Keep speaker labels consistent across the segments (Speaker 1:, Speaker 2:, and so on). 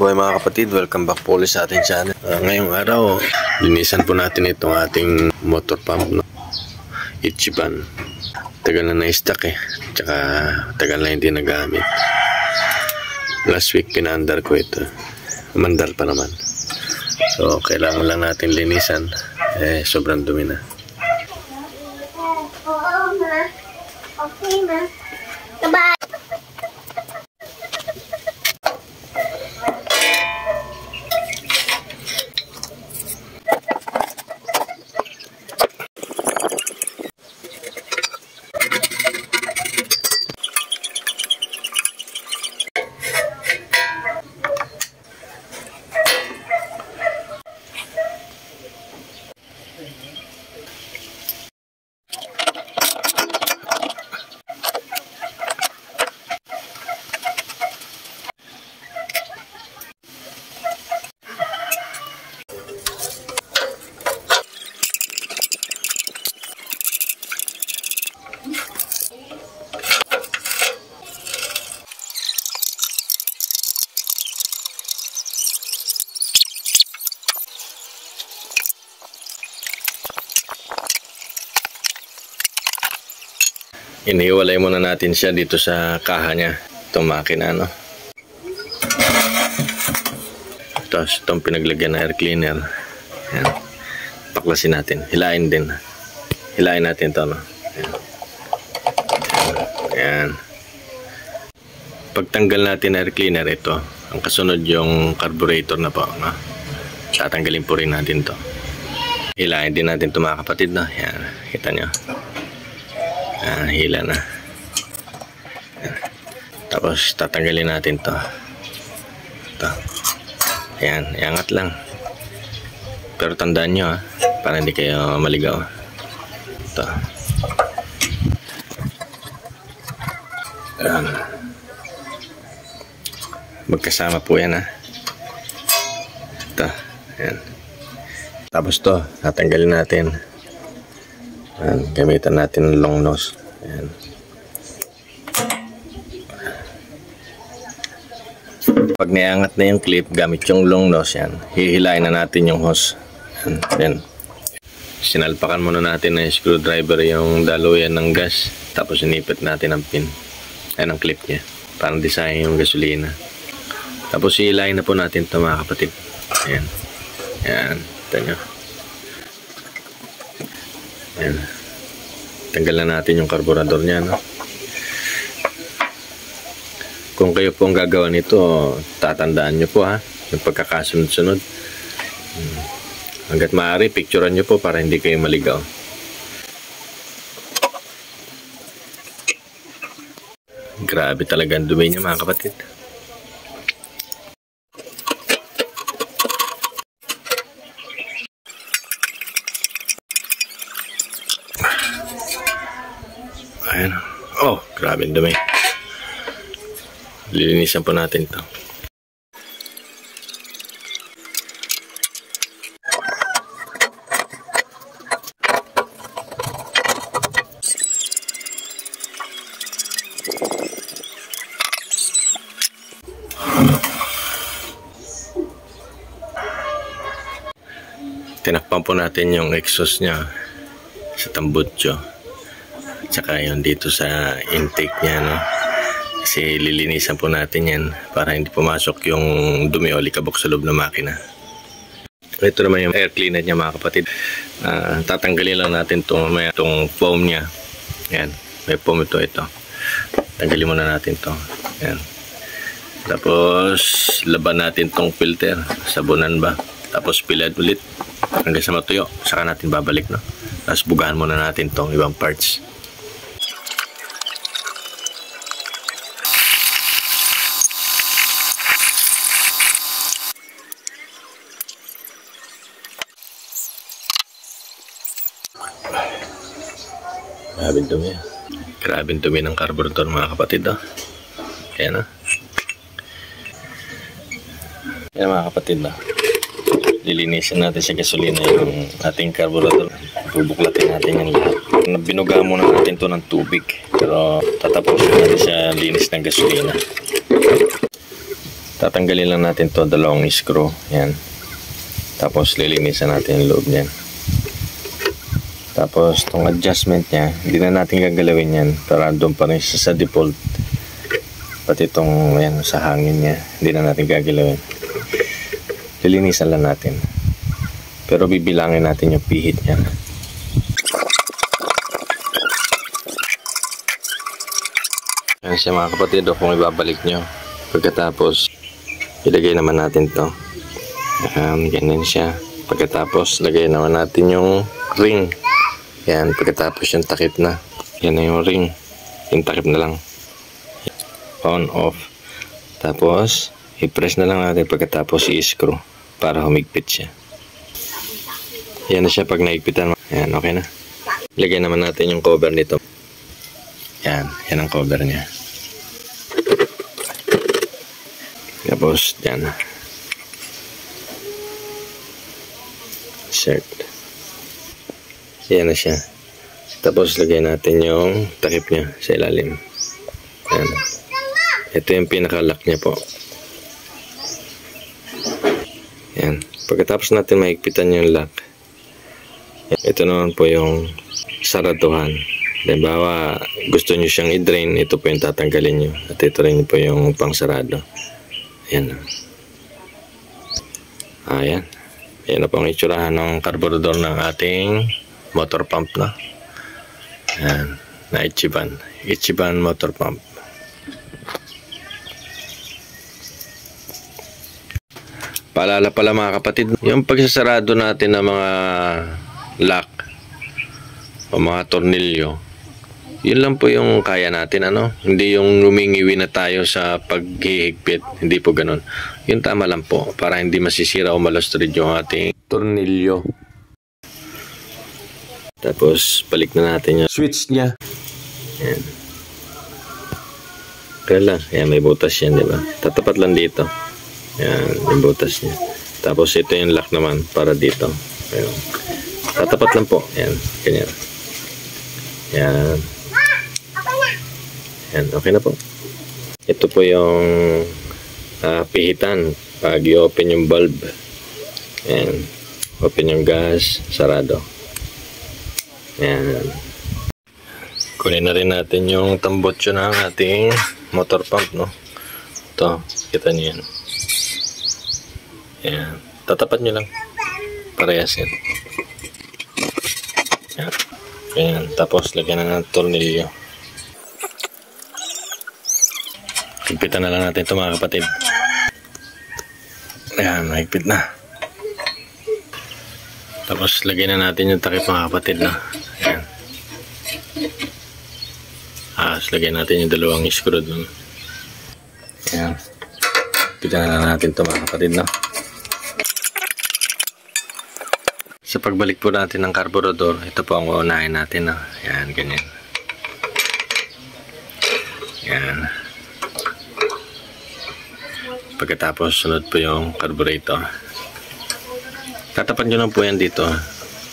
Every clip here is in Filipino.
Speaker 1: buhay mga kapatid, welcome back po ulit sa ating channel. Ngayong araw, linisan po natin itong ating motor pump, no? Ichiban. Tagal na na-stack tsaka tagal na hindi nagamit. Last week pinaandar ko ito, mandar pa naman. So kailangan lang natin linisan, sobrang dumi na.
Speaker 2: Oo ma, okay ma, bye.
Speaker 1: Inihiwalay muna natin siya dito sa kaha niya, itong makina, no? Tapos itong pinaglagyan na air cleaner, yan, paklasin natin, hilain din, hilain natin ito, no? Yan. Yan. Pagtanggal natin air cleaner, ito ang kasunod yung carburetor na po, no? Tatanggalin po rin natin to, hilain din natin ito mga kapatid, no? Yan, kita nyo. Hila na. Tapos tatanggalin natin to. Ayan, iangat lang. Pero tandaan nyo para hindi kayo maligaw. Ito. Magkasama po yan Ito. Ayan. Tapos to, tatanggalin natin. Ayan, gamitan natin ng long nose. Ayan. Pag niangat na yung clip, gamit yung long nose, yan, hihilain na natin yung hose. Ayan. Sinalpakan muna natin ng screwdriver yung daluyan ng gas. Tapos inipit natin ang pin. Ayan ang clip niya. Parang design yung gasolina. Tapos hihilain na po natin ito mga kapatid. Ayan. Ayan. Ito nyo. Ayan. Tanggal na natin yung karburador niya, no? Kung kayo po ang gagawa nito, tatandaan nyo po yung pagkakasunod-sunod. Hanggat maaari, picturean nyo po para hindi kayo maligaw. Grabe talaga ang dumi niya mga kapatid. Ayan. Oh, grabe ang dumi. Lilinisan po natin ito. Tinakpan po natin yung exhaust niya sa tambutso. Tsaka yun dito sa intake niya, no? Kasi lilinisan po natin yan para hindi pumasok yung dumi o likabok sa loob ng makina. Ito naman yung air cleaner niya mga kapatid. Tatanggalin lang natin itong foam niya. Yan, may foam ito. Tanggalin muna natin ito. Yan. Tapos laban natin itong filter, sabunan ba. Tapos pilad ulit hanggang sa matuyo. Saka natin babalik, no? Tapos bugahan muna natin itong ibang parts. Grabing dumi. Grabing dumi ng carburetor mga kapatid. Ayan Ayan mga kapatid. Lilinisin natin sa gasolina yung ating carburetor. Bubuklatin natin yung lahat. Binuga muna natin to ng tubig. Pero tatapusin natin sa linis ng gasolina. Tatanggalin lang natin to, dalawang screw. Yan. Tapos lilinisan natin yung loob niyan. Tapos itong adjustment niya, hindi na natin gagalawin yan para doon pa rin siya sa default. Pati itong yan, sa hangin niya, hindi na natin gagalawin. Lilinisan lang natin. Pero bibilangin natin yung pihit niya. Yan siya mga kapatid, kung ibabalik nyo. Pagkatapos, ilagay naman natin to. Ganyan siya. Pagkatapos, lagay naman natin yung ring. Yan, pagkatapos yung takip na. Yan na yung ring. Yung takip na lang. On, off. Tapos, i-press na lang natin pagkatapos i-screw para humigpit siya. Yan na siya pag naigpitan. Yan, okay na. Lagyan naman natin yung cover nito. Yan, yan ang cover niya. Tapos, yan. Shirt. Yan na siya. Tapos, lagay natin yung takip niya sa ilalim. Yan. Ito yung pinaka-lock niya po. Yan. Pagkatapos natin mahigpitan yung lock, ito naman po yung saraduhan. Halimbawa, gusto nyo siyang i-drain, ito po yung tatanggalin nyo. At ito rin po yung pangsarado. Ayan. Ayan. Ayan na po ang itsurahan ng carburetor ng ating motor pump na. Ayan. Na Ichiban. Ichiban motor pump. Paalala pala mga kapatid, yung pagsasarado natin ng mga lock o mga tornilyo, yun lang po yung kaya natin, ano? Hindi yung lumingiwi na tayo sa paghihigpit. Hindi po ganun. Yun tama lang po para hindi masisira o malustrid yung ating tornilyo. Tapos balik na natin yung switch niya. Yan. Kaya lang. Yan, may butas yan, di ba? Tatapat lang dito. Yan, yung butas niya. Tapos ito yung lock naman para dito. Ayan. Tatapat lang po. Yan, ganyan. Yan. Yan, okay na po. Ito po yung pihitan pag i-open yung bulb. Yan. Open yung gas, sarado. Yan. Kunin na rin natin yung tambotso ng ating motor pump, no? Ito, kita niyo yan. Yan. Tatapat nyo lang. Parehas yan. Yan. Yan. Tapos lagyan na ng tornilyo. Higpitan na lang natin ito mga kapatid. Ayan, mahigpit na. Tapos lagyan na natin yung takip mga kapatid na. Ayan. Tapos lagyan natin yung dalawang screw dun. Ayan. Higpitan na lang natin ito mga kapatid na. Sa pagbalik po natin ng carburetor, ito po ang uunahin natin. Ayan, ganyan. Ayan. Pagkatapos, sunod po yung carburetor. Tatapan nyo lang po yan dito.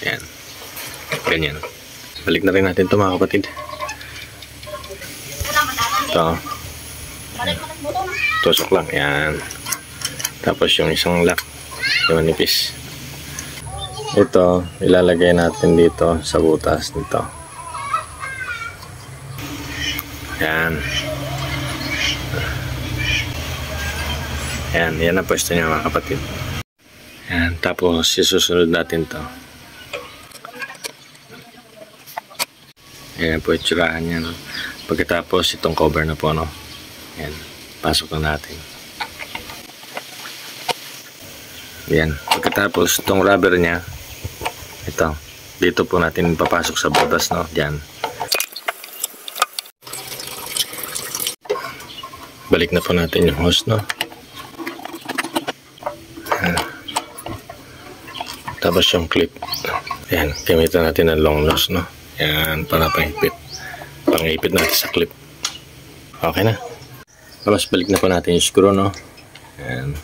Speaker 1: Ayan. Ganyan. Balik na rin natin ito mga kapatid. Ito. Tusok lang. Ayan. Tapos yung isang lock. Yung manipis. Ito, ilalagay natin dito sa butas nito. Ayan. Ayan, yan ang pwesto niya mga kapatid. Ayan, tapos isusunod natin to. Ayan po itsurahan niya, no? Pagkatapos itong cover na po, no? Ayan, pasok na natin. Ayan, pagkatapos itong rubber niya, ito, dito po natin papasok sa butas, no? Diyan. Balik na po natin yung hose, no? Tapos yung clip. Ayan, gamitan natin ng long nose, no? Ayan, para pangipit. Pangipit natin sa clip. Okay na. Tapos balik na po natin yung screw, no? Ayan.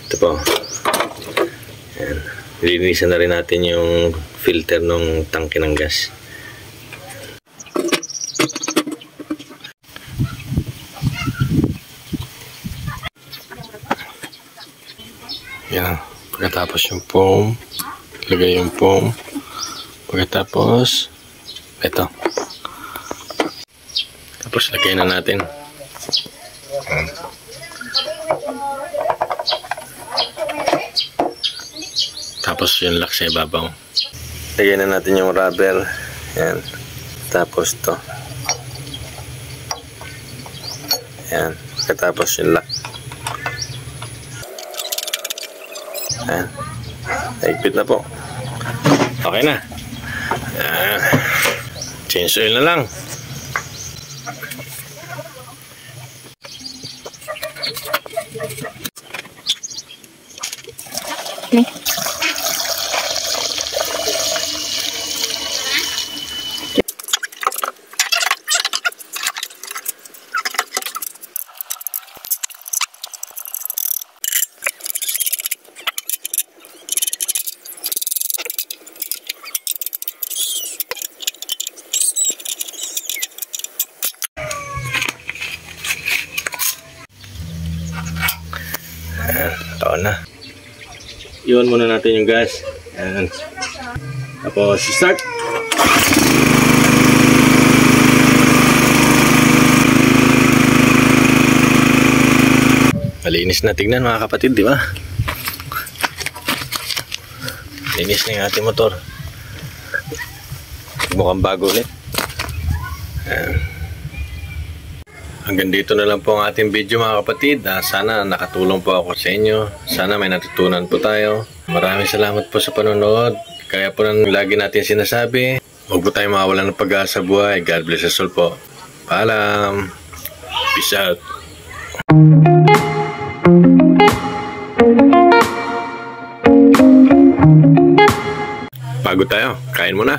Speaker 1: Ito po. Ayan. Linisan na rin natin yung filter ng tangke ng gas. Yan. Pagkatapos yung foam, lagay yung foam. Pagkatapos, ito. Tapos lagay na natin. Tapos yung lock sa ibabaw. Lagay na natin yung rubber. Yan. Tapos to. Yan. Pagkatapos yung lock. Yan. Higpit na po. Okay na. Yan. Change oil na lang. Taon na. Iwan muna natin yung gas. Ayan. Tapos start. Malinis na tignan mga kapatid, di ba? Linis na yung ating motor. Mukhang bago ulit. Ayan. Hanggang dito na lang po ang ating video mga kapatid. Sana nakatulong po ako sa inyo. Sana may natutunan po tayo. Maraming salamat po sa panonood. Kaya po nang lagi natin sinasabi, huwag po tayo mawalan ng pag-asa buhay. God bless us all po. Paalam. Peace out. Pagod tayo. Kain muna.